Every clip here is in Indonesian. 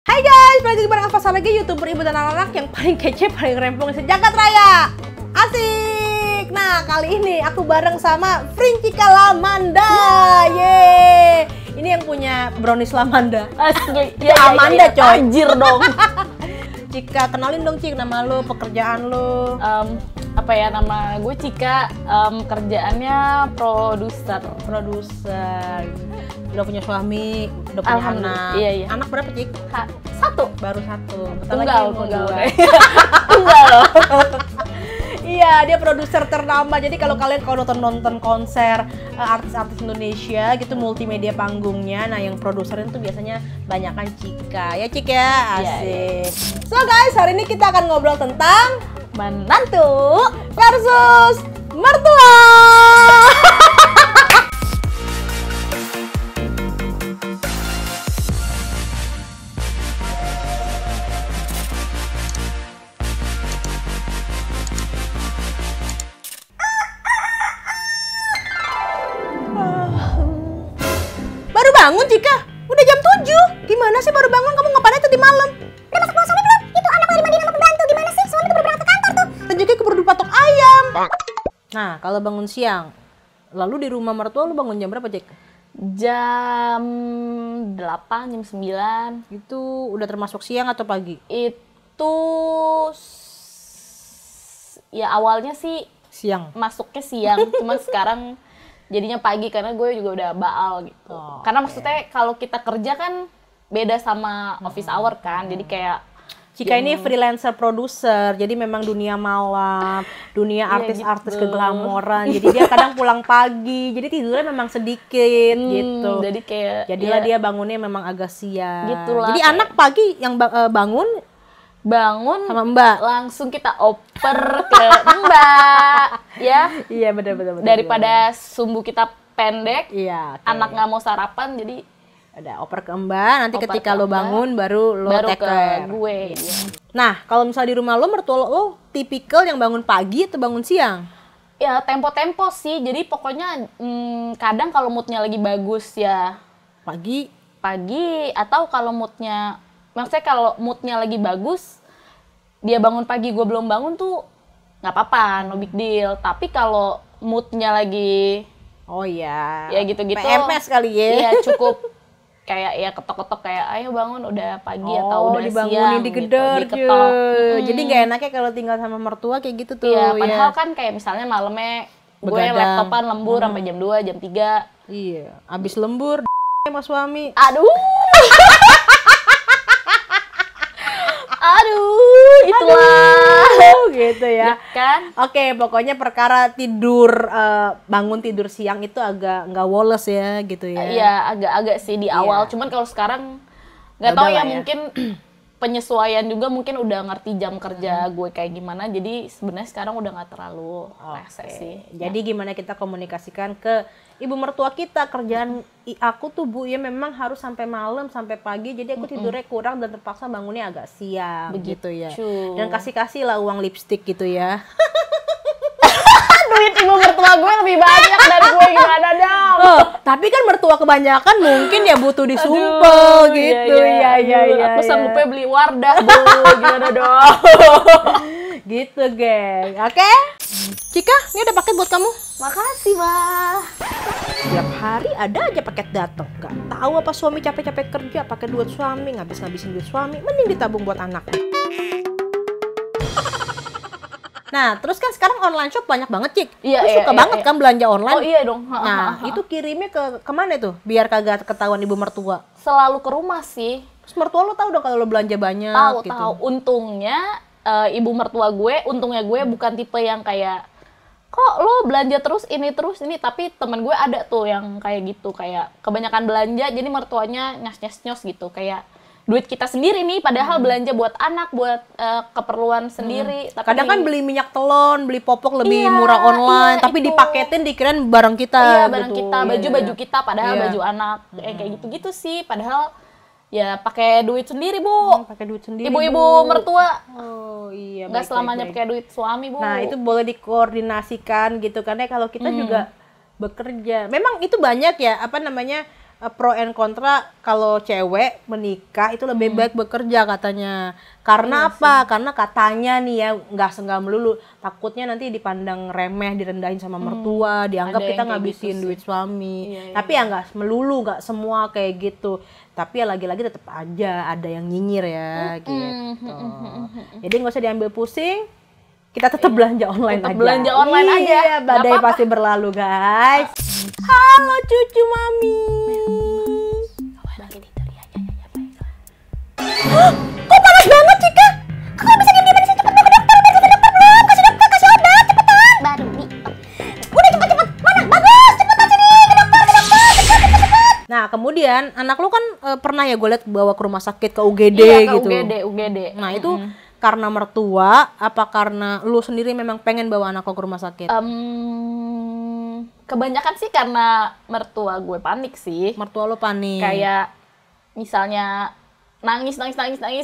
Hai guys, balik lagi bareng Alfa lagi, YouTuber ibu dan anak-anak yang paling kece, paling rempong sejagat raya. Asik. Nah, kali ini aku bareng sama Frincika Lamanda. Yeay. Ini yang punya brownies Lamanda. Asli. Ya, Amanda coy. Anjir dong. Cika, kenalin dong Cik, nama lu, pekerjaan lu. Apa ya, nama gue Cika, kerjaannya produser. Udah punya suami, udah punya anak. Iya. Anak berapa Cik? Satu. Baru satu. Bentar Tunggal. lagi mau dua. Tunggal loh. Iya, dia produser ternama. Jadi kalau kalian nonton konser artis-artis Indonesia gitu, multimedia panggungnya, nah yang produserin tuh biasanya banyakan Cika. Ya Cik ya, asik. Iya. So guys, hari ini kita akan ngobrol tentang Menantu versus mertua. Baru bangun Cika? Udah jam 7. Gimana sih baru bangun? Kamu ngapain itu di malam? Udah masak bawa suami belum? Itu anak lagi mandiin sama pembantu. Gimana sih? Suami tuh baru berangkat ke kantor tuh. Tunjuknya keburu patok ayam. Nah, kalau bangun siang, lalu di rumah mertua lu bangun jam berapa, Cik? jam 8, jam 9. Itu udah termasuk siang atau pagi? Itu ya awalnya sih Siang. masuknya siang, cuman sekarang jadinya pagi karena gue juga udah baal gitu. Oh, Karena maksudnya kalau kita kerja kan beda sama office hour kan, jadi kayak Cika ini freelancer produser, jadi memang dunia malam, dunia artis-artis gitu. keglamoran. Jadi dia kadang pulang pagi, jadi tidurnya memang sedikit gitu. Jadi kayak Jadilah ya, dia bangunnya memang agak siang. Gitulah, Jadi kayak- anak pagi yang bangun bangun sama Mbak. langsung kita oper ke Mbak ya, Iya benar. daripada sumbu kita pendek, Iya. Oke. anak nggak mau sarapan jadi Ada oper ke Mbak, nanti Oper ketika ke lo Mbak, bangun baru lo baru take ke care. gue ya. Nah, kalau misalnya di rumah lo, mertua lo tipikal yang bangun pagi atau bangun siang? Ya tempo-tempo sih, jadi pokoknya kadang kalau moodnya lagi bagus ya Pagi. atau kalau moodnya, maksudnya kalau moodnya lagi bagus dia bangun pagi gue belum bangun tuh nggak apa-apa, no big deal. Tapi kalau moodnya lagi Oh iya. ya gitu-gitu, PMS kali ya. iya cukup kayak ya ketok-ketok kayak ayo bangun udah pagi atau udah dibangunin siang digedor, gitu, diketok. Jadi nggak enaknya kalau tinggal sama mertua kayak gitu tuh. Iya, padahal ya. kan kayak misalnya malamnya gue Begadang. laptopan lembur sampai jam 2, jam 3. Iya, abis lembur sama suami. Aduh. Aduh, itulah. Gitu ya. Ya kan? Oke, pokoknya perkara tidur bangun tidur siang itu agak nggak woles ya gitu ya. Iya, agak-agak sih di awal. Cuman kalau sekarang nggak Ya tahu udahlah ya, ya. mungkin penyesuaian juga, mungkin udah ngerti jam kerja gue kayak gimana. Jadi sebenarnya sekarang udah nggak terlalu rese sih. Jadi gimana kita komunikasikan ke ibu mertua kita, kerjaan aku tuh Bu ya memang harus sampai malam sampai pagi, jadi aku tidurnya kurang dan terpaksa bangunnya agak siang gitu ya. Dan kasih lah uang lipstick gitu ya. Duit ibu mertua gue lebih banyak dari gue, gimana dong? Oh, tapi kan mertua kebanyakan mungkin ya butuh disumpel gitu. Iya. Aku sanggupnya beli Wardah, Bu. Gimana dong? Gitu, geng. Oke? Cika, ini ada paket buat kamu. Makasih, Mbak. Tiap hari ada aja paket datang. Gak tahu apa suami capek-capek kerja pakai duit suami, ngabisin duit suami, mending ditabung buat anak. Nah, terus kan sekarang online shop banyak banget, Cik. Iya, Lu iya, suka iya, banget iya. kan belanja online? Oh iya dong. Nah, itu kirimnya ke kemana tuh? Biar kagak ketahuan ibu mertua. Selalu ke rumah sih. Terus mertua lu tahu dong kalau lu belanja banyak Tahu gitu. tahu. Untungnya ibu mertua gue, gue bukan tipe yang kayak kok lo belanja terus ini, tapi temen gue ada tuh yang kayak gitu, kayak kebanyakan belanja jadi mertuanya nyos gitu, kayak duit kita sendiri nih, padahal belanja buat anak, buat keperluan sendiri. Tapi Kadang kan beli minyak telon, beli popok lebih Iya, murah online, iya, tapi itu. dipaketin dikirain barang kita. iya, barang gitu. kita, Iya, baju-baju iya. kita, padahal Iya. baju anak. Kayak gitu-gitu sih, padahal ya pakai duit sendiri, Bu. Pakai duit sendiri. Ibu-ibu Bu. mertua Oh iya. nggak baik, selamanya baik, baik. pakai duit suami, Bu. Nah, itu boleh dikoordinasikan gitu, karena kalau kita juga bekerja. Memang itu banyak ya, apa namanya, pro and kontra kalau cewek menikah itu lebih baik bekerja katanya. Karena apa? Karena katanya nih ya nggak melulu. Takutnya nanti dipandang remeh, direndahin sama mertua, dianggap Ada yang kita kayak ngabisin gitu duit suami. Iya, Tapi ya nggak melulu, nggak semua kayak gitu. Tapi ya lagi-lagi tetap aja ada yang nyinyir ya gitu. Jadi nggak usah diambil pusing. Kita tetap belanja online Tetap aja. belanja online Iya, aja. badai Nggak apa-apa. pasti berlalu, guys. Halo cucu mami. Kok panas banget, Cika? Kakak bisa diam-diam di sini, cepet bawa ke dokter. Udah ke dokter belum? Kasih dokter, kasih obat, cepetan. Baru nih. Udah cepet-cepet. Mana? Bagus, cepetan sini. Ke dokter, cepet. Nah, kemudian anak lu kan pernah ya gue liat bawa ke rumah sakit, ke UGD Iya, ke gitu. UGD. Nah, itu karena mertua, apa karena lu sendiri memang pengen bawa anak lo ke rumah sakit? Kebanyakan sih karena mertua gue panik sih. Mertua lo panik. Kayak misalnya nangis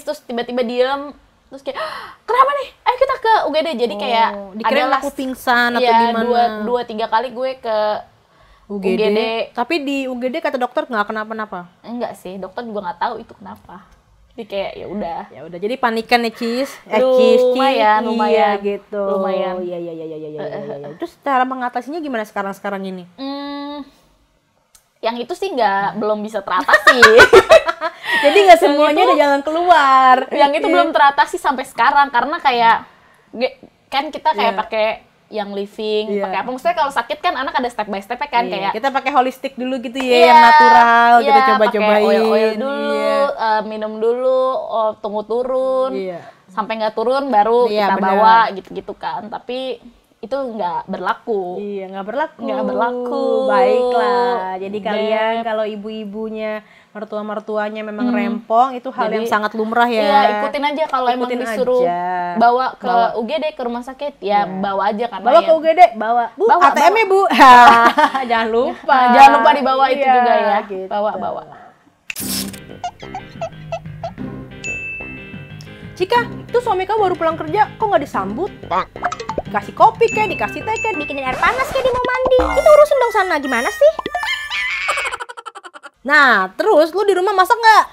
terus tiba-tiba diem terus kayak kenapa nih? Ayo kita ke UGD. Jadi kayak dikira adalah aku pingsan atau iya, gimana? dua tiga kali gue ke UGD. Tapi di UGD kata dokter nggak kenapa-napa. Enggak sih, dokter juga nggak tahu itu kenapa. Jadi kayak ya udah. Ya udah, jadi panikan ya Cis. Lumayan. Iya gitu. Lumayan. Iya. Terus cara mengatasinya gimana sekarang ini? Yang itu sih belum bisa teratasi. Jadi nggak semuanya ada jalan keluar. Yang itu belum teratasi sampai sekarang karena kayak kan kita kayak pakai yang living, pakai apa? Maksudnya kalau sakit kan anak ada step by step kan kayak kita pakai holistik dulu gitu ya, yang natural kita coba-cobain. Pakai oil dulu, minum dulu, tunggu turun, sampai nggak turun baru kita bawa gitu-gitu kan. Tapi itu nggak berlaku. Iya, nggak berlaku. Nggak berlaku. Baiklah. Jadi kalian kalau ibu-ibunya, mertua-mertuanya memang rempong, itu hal yang sangat lumrah ya. Iya, ikutin aja kalau emang disuruh bawa ke UGD ke rumah sakit, ya bawa aja karena bawa ke UGD, bawa. Bu, bawa, ATM-nya Bu. Jangan lupa. Jangan lupa dibawa itu juga ya. Gitu. Bawa. Cika, itu suami kamu baru pulang kerja, kok nggak disambut? Dikasih kopi kayak, dikasih teh kayak, Bikinin air panas kayak dia mau mandi. Itu urusin dong sana, gimana sih? Nah, terus lu di rumah masak nggak?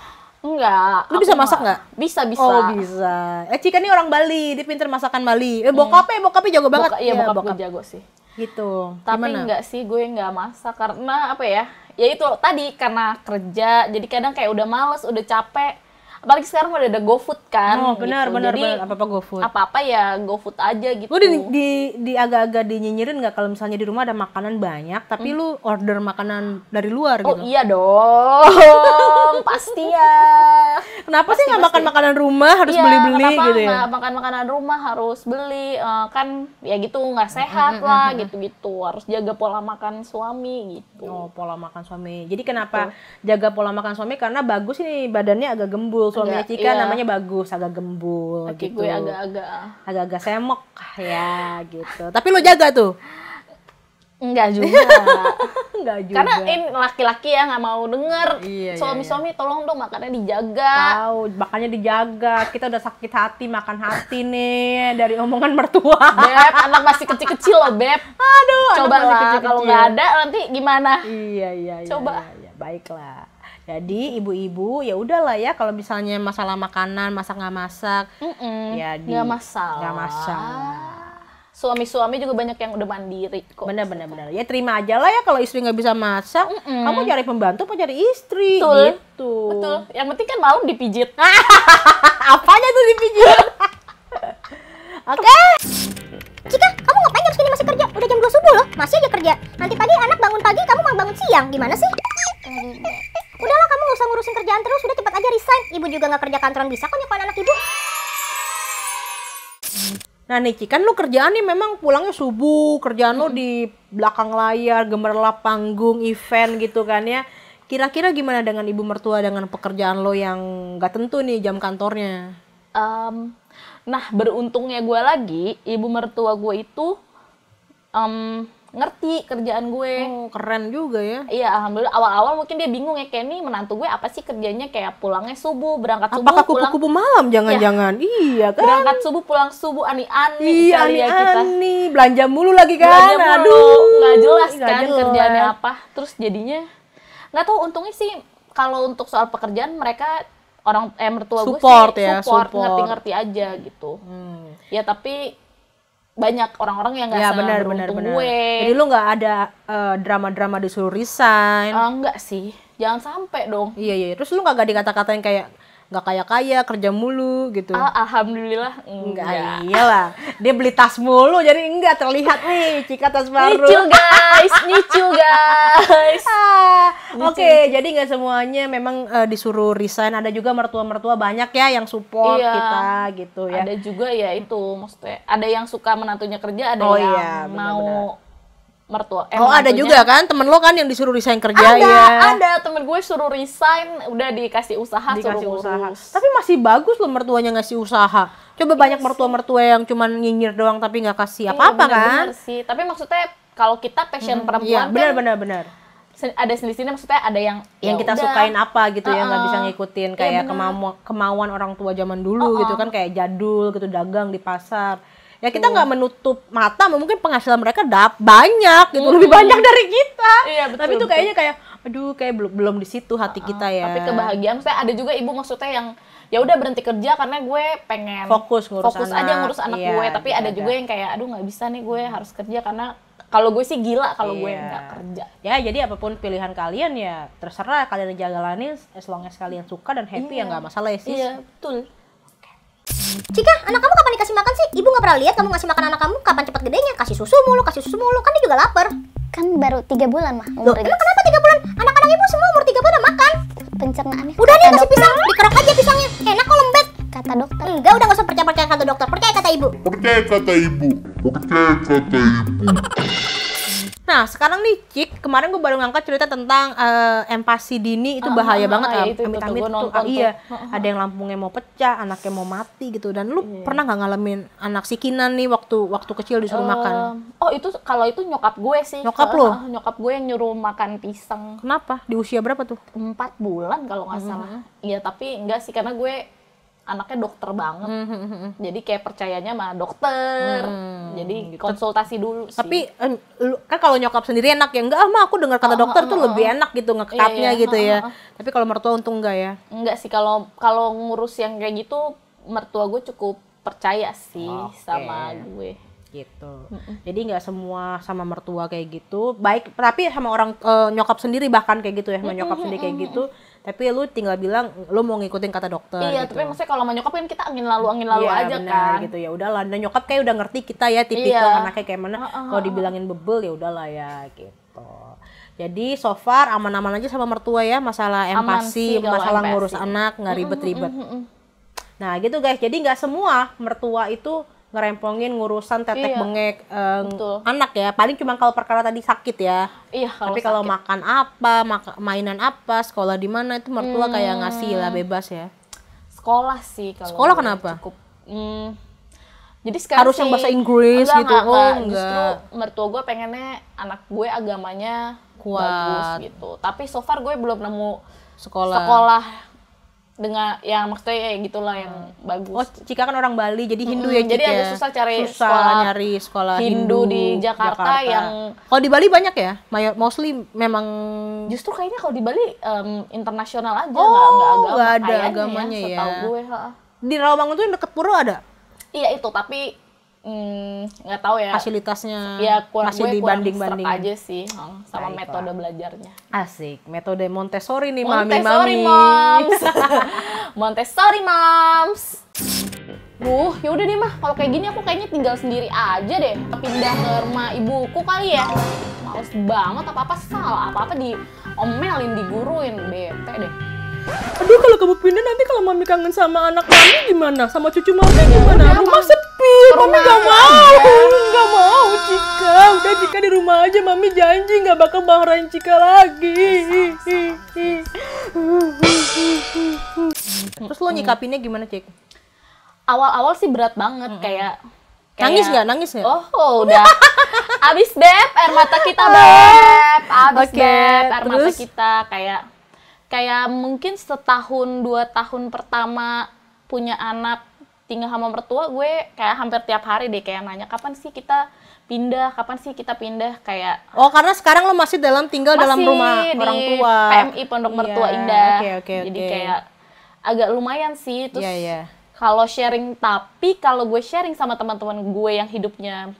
Enggak. Lu bisa masak nggak? Bisa. Oh, bisa. Cika nih orang Bali, dia pinter masakan Bali. Bokapnya jago banget. Iya, bokap gue jago sih. Gitu. Tapi gimana? enggak sih, gue enggak masak karena apa ya? Ya itu tadi karena kerja, jadi kadang kayak udah males, udah capek. Apalagi sekarang udah ada GoFood kan. Oh, benar. Jadi Apa-apa GoFood. apa-apa ya GoFood aja gitu. Lu di agak-agak dinyinyirin nggak kalau misalnya di rumah ada makanan banyak, tapi lu order makanan dari luar Oh gitu? iya dong, pasti ya. Kenapa sih nggak makan makanan rumah harus beli-beli gitu ya? Nggak makan makanan rumah harus beli, kan ya gitu nggak sehat lah gitu-gitu. Harus jaga pola makan suami gitu. Oh, pola makan suami. Jadi kenapa jaga pola makan suami? Karena bagus ini badannya agak gembul. Suaminya Agak, Cika iya. namanya bagus, agak gembul Kaki gitu. gue agak-agak Semok ya gitu. Tapi lu jaga tuh? enggak juga. Enggak juga. Karena ini laki-laki ya nggak mau denger. Iya, Suami-suami tolong dong makannya dijaga. Tahu, makannya dijaga. Kita udah sakit hati, makan hati nih dari omongan mertua. Beb, anak masih kecil-kecil loh, Beb. Aduh, Coba anak masih lah, kecil-kecil. kalau nggak ada nanti gimana? Iya. Coba. Iya. Baiklah. Jadi ibu-ibu ya udahlah ya kalau misalnya masalah makanan, masak nggak masak, ya Nggak masalah. Nggak masalah. Suami-suami juga banyak yang udah mandiri kok. Benar. Ya terima aja lah ya kalau istri nggak bisa masak, kamu cari pembantu apa cari istri? Betul. Gitu. Betul. Yang penting kan malam dipijit. Apanya tuh dipijit? Oke. Cika, kamu ngapain jam segini masih kerja? Udah jam 2 subuh loh, masih aja kerja. Nanti pagi anak bangun pagi, kamu mau bangun siang. Gimana sih? Udahlah, kamu nggak usah ngurusin kerjaan terus. Udah cepat aja resign. Ibu juga nggak kerja kantoran bisa kok nyekolahin anak ibu. Nah Niki, kan lu kerjaan nih memang pulangnya subuh, kerjaan lu di belakang layar, gemerlap panggung, event gitu kan ya. Kira-kira gimana dengan ibu mertua dengan pekerjaan lo yang gak tentu nih jam kantornya? Nah, beruntungnya gue lagi, ibu mertua gue itu ngerti kerjaan gue. Oh, keren juga ya. Iya, alhamdulillah. Awal-awal mungkin dia bingung ya, kayak nih menantu gue apa sih kerjanya, kayak pulangnya subuh, berangkat subuh, Apakah pulang kupu-kupu malam jangan-jangan? Iya kan? berangkat subuh, pulang subuh, ani-ani Iya, kali ya kita. ani-ani, belanja mulu lagi kan? Belanja mulu, Aduh, nggak jelas nggak kan jelas. kerjaannya apa. Terus jadinya nggak tahu untungnya sih kalau untuk soal pekerjaan mereka mertua gue Support sih ya, support. ngerti-ngerti aja gitu. Ya tapi banyak orang-orang yang nggak Ya seberuntung benar. gue. Jadi lu nggak ada drama-drama disuruh resign. Enggak sih, jangan sampai dong. Iya. Terus lu nggak dikata-katain kayak nggak kaya kerja mulu gitu. Alhamdulillah Enggak, enggak. iyalah. Dia beli tas mulu jadi enggak terlihat nih Cika tas baru. Nyicil guys. Oke, jadi nggak semuanya memang disuruh resign. Ada juga mertua-mertua banyak ya yang support Iya. kita gitu ya. Ada juga ya itu maksudnya ada yang suka menantunya kerja, ada Oh yang iya, benar-benar. mau mertua. Oh ada menantunya- juga kan temen lo kan yang disuruh resign kerja ada, ya. ada temen gue suruh resign, udah dikasih usaha, Dikasih suruh usaha. ngurus. Tapi masih bagus loh mertuanya ngasih usaha. Coba banyak mertua-mertua yang cuman nyinyir doang tapi nggak kasih Iya, apa-apa kan? bener-bener sih. Tapi maksudnya kalau kita passion perempuan Iya, kan benar. ada sendiri maksudnya ada yang Yang ya kita udah. sukain apa gitu ya, nggak bisa Heeh. ngikutin Iya, kayak benar. kemauan orang tua zaman dulu gitu kan, kayak jadul gitu, dagang di pasar. Ya kita nggak menutup mata, mungkin penghasilan mereka banyak gitu, lebih banyak dari kita. Iya, betul, Tapi itu betul. kayaknya kayak aduh kayak belum di situ hati kita ya. Tapi kebahagiaan maksudnya ada juga ibu maksudnya yang ya udah berhenti kerja karena gue pengen Fokus ngurus aja anak. ngurus anak Iya, gue. Tapi ada juga yang kayak aduh nggak bisa nih gue harus kerja karena kalau gue sih gila kalau gue Iya. nggak kerja. Ya jadi apapun pilihan kalian ya terserah kalian jalanin, as long as kalian suka dan happy ya nggak masalah ya sis. Iya betul. Cika, anak kamu kapan dikasih makan sih? Ibu nggak pernah lihat kamu ngasih makan anak kamu. Kapan cepat gedenya? Kasih susu mulu. Kan dia juga lapar. Kan baru 3 bulan mah Loh, umurnya. emang kenapa 3 bulan? Anak-anak ibu semua umur 3 bulan makan. Pencernaannya Udah nih kata kasih pisang, dikerok aja pisangnya. Enak kok lembek. kata dokter. Enggak, udah nggak usah percaya kata dokter. Percaya kata ibu. Percaya kata ibu. Nah sekarang nih Cik, kemarin gue baru ngangkat cerita tentang empati dini itu bahaya banget iya, ya. itu Amit-amit gue tuh, nonton tuh. iya. Ada yang lambungnya mau pecah, anaknya mau mati gitu. Dan lu pernah nggak ngalamin anak si Kinan nih waktu kecil disuruh makan? Oh itu kalau itu nyokap gue sih. Nyokap lo? Nyokap gue yang nyuruh makan pisang Kenapa? Di usia berapa tuh? 4 bulan kalau nggak salah. Iya tapi enggak sih karena gue anaknya dokter banget. Jadi kayak percayanya sama dokter. Jadi konsultasi dulu sih. Tapi lu kan kalau nyokap sendiri enak ya, enggak mah aku dengar kata dokter tuh lebih enak gitu ngekatnya Iya, gitu ya. Tapi kalau mertua untung enggak ya. Enggak sih kalau ngurus yang kayak gitu mertua gue cukup percaya sih sama gue. Gitu. Jadi nggak semua sama mertua kayak gitu. Baik, tapi sama orang nyokap sendiri bahkan kayak gitu ya, sama nyokap sendiri kayak gitu. Tapi lu tinggal bilang lu mau ngikutin kata dokter Iya, gitu. tapi maksudnya kalau sama nyokap kan kita angin lalu Iya, aja benar, kan. gitu ya udahlah. Dan nyokap kayak udah ngerti kita ya tipikal Iya. anaknya kayak mana. Kalau dibilangin bebel ya udahlah ya gitu. Jadi so far aman-aman aja sama mertua ya, masalah Aman empati, sih kalau masalah empati. ngurus anak nggak ribet-ribet. Nah gitu guys, jadi nggak semua mertua itu ngerempongin ngurusan tetek Iya, bengek betul. anak ya. Paling cuma kalau perkara tadi sakit ya. Iya, Tapi kalau sakit. makan apa, mainan apa, sekolah di mana itu mertua kayak ngasih lah bebas ya. sekolah sih kalau Sekolah gue kenapa? Cukup. Jadi sekarang Harus yang sih- bahasa Inggris enggak, gitu? enggak, Oh, enggak. enggak. Justru mertua gue pengennya anak gue agamanya Kuat. bagus gitu. Tapi so far gue belum nemu Sekolah. dengan yang maksudnya ya gitulah yang Oh, bagus. Cika kan orang Bali jadi Hindu ya Cik Jadi ya. agak susah cari nyari sekolah Hindu di Jakarta yang- Kalau di Bali banyak ya? Mostly memang Justru kayaknya kalau di Bali internasional aja Oh, nggak agama nggak ada kayaknya agamanya ya. setahu gue. di Rawamangun tuh yang deket Pura ada Iya itu tapi nggak tahu ya. fasilitasnya. Ya masih gue kurang dibanding-banding. srek aja sih sama Baiklah. metode belajarnya. Asik, metode Montessori nih Montessori mami-mami. moms. Montessori moms. Yaudah deh mah, kalau kayak gini aku kayaknya tinggal sendiri aja deh. Pindah ke rumah ibuku kali ya. Males banget apa-apa salah, apa-apa diomelin, diguruin, bete deh. Aduh kalau kamu pindah nanti kalau mami kangen sama anak mami gimana? Sama cucu mami gimana? Rumah sepi, mami gak mau. Gak mau Cika, udah Cika di rumah aja, mami janji gak bakal marahin Cika lagi. Terus lo nyikapinnya gimana Cik? Awal-awal sih berat banget kayak Nangis nggak? Nangis nggak? Oh, udah. Abis Beb, air mata kita Beb. Abis Oke, Beb, air mata terus? kita kayak mungkin setahun 2 tahun pertama punya anak tinggal sama mertua gue kayak hampir tiap hari deh kayak nanya kapan sih kita pindah kayak Oh, karena sekarang lo masih tinggal dalam masih rumah di orang tua. PMI Pondok Mertua Iya, Indah. oke. Jadi kayak agak lumayan sih. Terus Iya. kalau sharing, tapi kalau gue sharing sama teman-teman gue yang hidupnya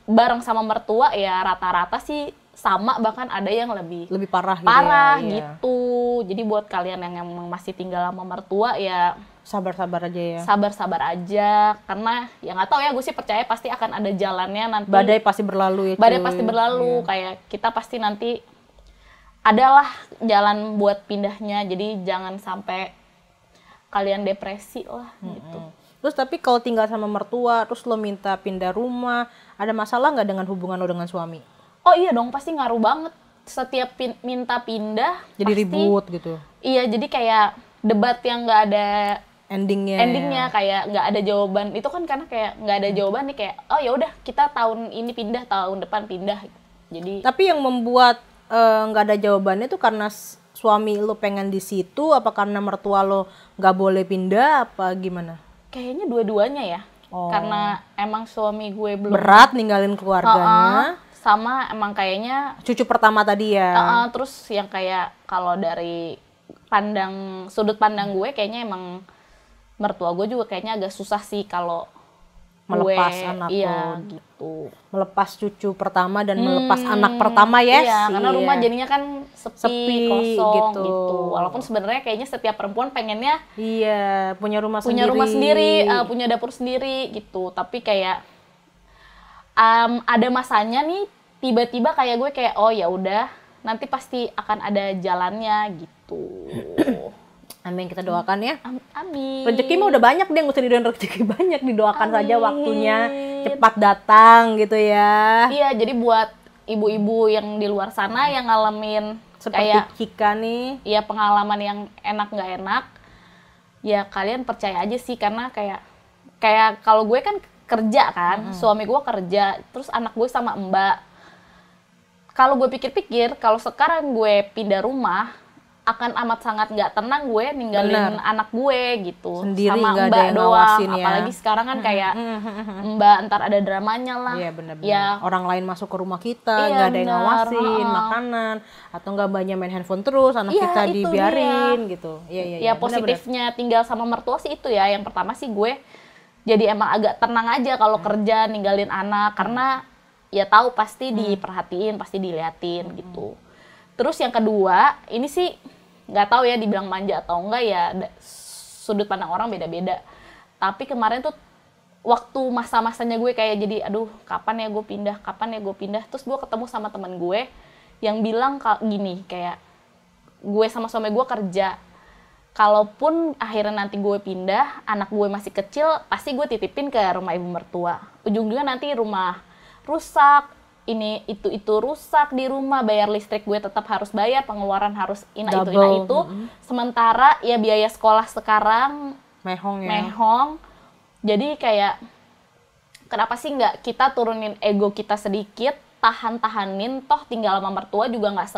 bareng sama mertua ya rata-rata sih sama, bahkan ada yang lebih parah gitu parah ya. Iya. gitu. Jadi buat kalian yang emang masih tinggal sama mertua ya Sabar-sabar aja ya. sabar-sabar aja, karena ya nggak tahu ya, gue sih percaya pasti akan ada jalannya nanti. Badai pasti berlalu ya. Badai cuy. pasti berlalu, kayak kita pasti nanti adalah jalan buat pindahnya. Jadi jangan sampai kalian depresi lah gitu. Terus tapi kalau tinggal sama mertua, terus lo minta pindah rumah, ada masalah nggak dengan hubungan lo dengan suami? Oh iya dong, pasti ngaruh banget. Setiap minta pindah Jadi pasti, ribut gitu. Iya, jadi kayak debat yang nggak ada Endingnya kayak nggak ada jawaban. Itu kan karena kayak nggak ada jawaban nih, kayak oh ya udah kita tahun ini pindah, tahun depan pindah. Jadi Tapi yang membuat nggak ada jawabannya tuh karena suami lo pengen di situ, apa karena mertua lo nggak boleh pindah, apa gimana? kayaknya dua-duanya ya. Oh. Karena emang suami gue belum Berat ninggalin keluarganya. sama emang kayaknya Cucu pertama tadi ya. terus yang kayak kalau dari sudut pandang gue kayaknya emang mertua gue juga kayaknya agak susah sih kalau Melepas gue, anak iya lo. gitu. Melepas cucu pertama dan melepas anak pertama ya. Iya, karena rumah jadinya kan sepi, kosong gitu. gitu. Walaupun sebenarnya kayaknya setiap perempuan pengennya Iya, punya rumah punya rumah sendiri, punya dapur sendiri gitu. Tapi kayak ada masanya nih tiba-tiba kayak gue kayak oh ya udah nanti pasti akan ada jalannya gitu. Amin, kita doakan ya. Amin. Rezeki mah udah banyak deh, nggak usah didoain rezeki banyak, didoakan Amin. saja waktunya cepat datang gitu ya. Iya, jadi buat ibu-ibu yang di luar sana yang ngalamin Seperti kayak Cika nih. ya pengalaman yang enak nggak enak, ya kalian percaya aja sih, karena kayak kalau gue kan kerja kan, suami gue kerja, terus anak gue sama mbak. Kalau gue pikir-pikir, kalau sekarang gue pindah rumah, akan amat sangat nggak tenang gue ninggalin anak gue gitu. Sendiri, sama nggak ada mbak yang doang. ngawasin ya. Apalagi sekarang kan kayak mbak ntar ada dramanya lah. Iya benar-benar. Ya, Orang lain masuk ke rumah kita, Iya, nggak ada yang benar. ngawasin makanan, atau nggak banyak main handphone terus, anak Iya, kita itu dibiarin gitu. Iya. ya positifnya tinggal sama mertua sih itu ya. Yang pertama sih gue jadi emang agak tenang aja kalau kerja ninggalin anak, karena ya tahu pasti diperhatiin, pasti diliatin gitu. Terus yang kedua, ini sih nggak tahu ya dibilang manja atau enggak ya, sudut pandang orang beda-beda. Tapi kemarin tuh waktu masa-masanya gue kayak jadi aduh kapan ya gue pindah, terus gue ketemu sama temen gue yang bilang gini, kayak gue sama suami gue kerja, kalaupun akhirnya nanti gue pindah, anak gue masih kecil, pasti gue titipin ke rumah ibu mertua. Ujung-ujungnya nanti rumah rusak, itu rusak di rumah, bayar listrik gue tetap harus bayar, pengeluaran harus Double. itu. Sementara ya biaya sekolah sekarang Mehong ya. mehong. Jadi kayak kenapa sih nggak kita turunin ego kita sedikit, tahanin, toh tinggal sama mertua juga nggak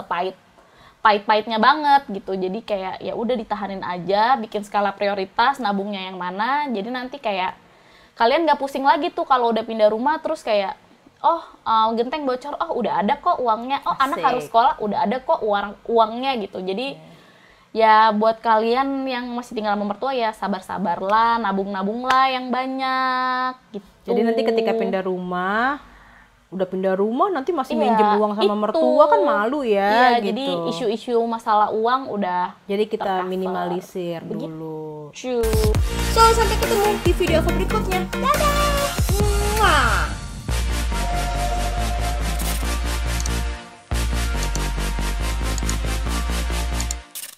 pahit-pahitnya banget gitu. Jadi kayak ya udah ditahanin aja, bikin skala prioritas, nabungnya yang mana. Jadi nanti kayak kalian nggak pusing lagi tuh kalau udah pindah rumah terus kayak genteng bocor, udah ada kok uangnya, anak harus sekolah, udah ada kok uangnya gitu. Jadi ya buat kalian yang masih tinggal sama mertua ya sabar-sabarlah, nabung lah yang banyak gitu. Jadi nanti ketika udah pindah rumah nanti masih Iya, minjem uang sama itu. mertua kan malu ya Iya, gitu. jadi isu-isu masalah uang udah Jadi kita tercover. minimalisir dulu. Cuy. So, sampai ketemu di video aku berikutnya. Dadah!